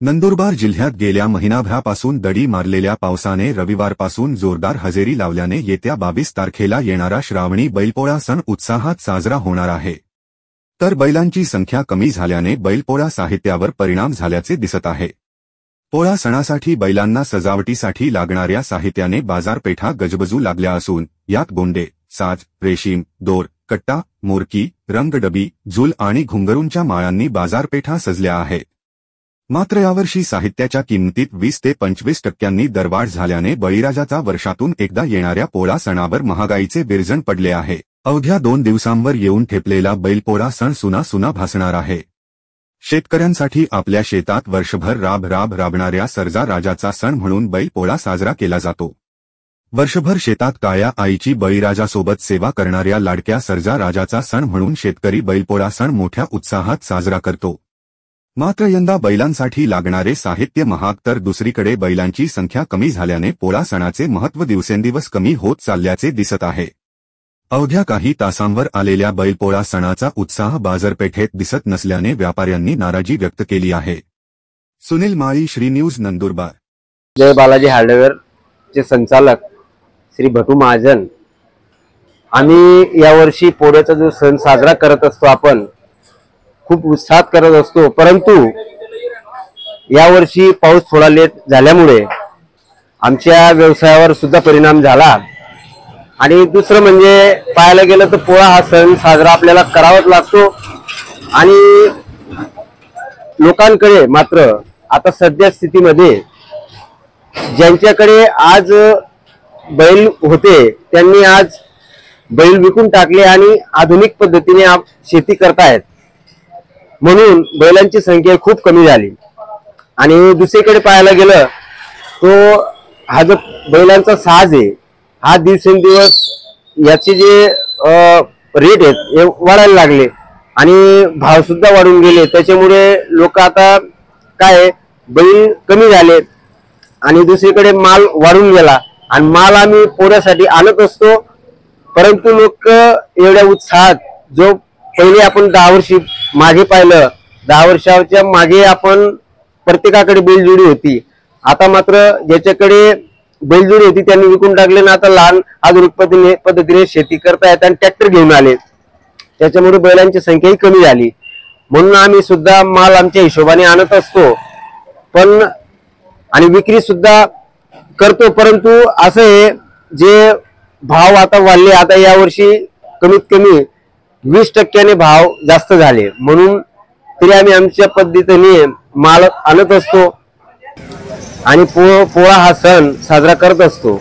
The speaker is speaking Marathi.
नंदुरबार जिल्ह्यात गेल्या महिनाभरापासून दडी मारलेल्या पावसाने रविवारपासून जोरदार हजेरी लावल्याने येत्या 22 तारखेला येणारा श्रावणी बैलपोळा सण उत्साहात साजरा होणार आहे। तर बैलांची संख्या कमी झाल्याने बैलपोळा साहित्यावर परिणाम झाल्याचे दिसत आहे। पोळा सणासाठी बैलांना सजावटीसाठी लागणाऱ्या साहित्याने बाजारपेठा गजबजू लागल्या असून यात गोंडे, साज, रेशीम, दोर, कट्टा, मोरकी, रंगडबी, झूल आणि घुंगरूंच्या माळांनी बाजारपेठा सजल्या आहेत। मात्र यावर्षी साहित्याच्या किमतीत 20 ते 25% दरवाढ झाल्याने बळीराजाचा वर्षातून एकदा येणाऱ्या पोळा सणावर महागाईचे बिरजण पडले आहे। अवघ्या 2 दिवसांवर येऊन ठेपलेला बैलपोळा सण सुना भासणार आहे। शेतकऱ्यांसाठी आपल्या शेतात वर्षभर राबणाऱ्या सर्जा राजाचा सण म्हणून बैलपोळा साजरा केला जातो। वर्षभर शेतात काळ्या आईची बळीराजासोबत सेवा करणाऱ्या लाडक्या सर्जा राजाचा सण म्हणून शेतकरी बैलपोळा सण मोठ्या उत्साहात साजरा करतो। मात्र यंदा बैलांसाठी लागणारे साहित्य महाग तर दुसरीकडे बैलांची संख्या कमी झाल्याने पोळा सणाचे महत्त्व दिवसेंदिवस कमी होत चालल्याचे दिसत आहे। अवघ्या काही तासांवर आलेल्या बैलपोळा सणाचा उत्साह बाजारपेठेत दिसत नसल्याने व्यापाऱ्यांनी नाराजी व्यक्त केली आहे। सुनील माळी, श्री न्यूज, नंदुरबार। जय बालाजी हार्डवेअर चे संचालक श्री भटू महाजन, आम्ही यावर्षी पोळ्याचा जो सण साजरा करत असतो आपण खूप उत्साहात करत असतो, परंतु यावर्षी पाऊस थोडा लेट झाल्यामुळे आमच्या व्यवसायावर सुद्धा परिणाम झाला। आणि दुसरं म्हणजे पाहायला गेलं तर पोळा हा सण साजरा आपल्याला करावाच लागतो आणि लोकांकडे मात्र आता सध्या स्थितीमध्ये ज्यांच्याकडे आज बैल होते त्यांनी आज बैल विकून टाकले आणि आधुनिक पद्धतीने शेती करतायत, म्हणून बैलांची संख्या खूप कमी झाली। आणि दुसरीकडे पाहायला गेलं तो हा जो बैलांचा साज आहे हा दिवसेंदिवस याचे जे रेट आहेत हे वाढायला लागले आणि भाव सुद्धा वाढून गेले। त्याच्यामुळे लोक आता काय बैल कमी झाले आणि दुसरीकडे माल वाढून गेला आणि माल आम्ही पोळ्यासाठी आणत असतो, परंतु लोक एवढ्या उत्साहात जो पहिले आपण 10 वर्षी मागे पाहिलं, 10 वर्षाच्या मागे आपण प्रत्येकाकडे बैलजोडी होती, आता मात्र ज्याच्याकडे बैलजोडी होती त्यांनी विकून टाकले ना आता लहान आधुनिक पद्धतीने शेती करतायत आणि ट्रॅक्टर घेऊन आले, त्याच्यामुळे बैलांची संख्याही कमी झाली। म्हणून आम्ही सुद्धा माल आमच्या हिशोबाने आणत असतो पण आणि विक्री सुद्धा करतो, परंतु असं आहे जे भाव आता वाढले, आता यावर्षी कमीत कमी 20% भाव जास्त झाले, म्हणून तरी आम्ही आमच्या पद्धतीने माल आणत असतो आणि पोळा हा सण साजरा करत असतो।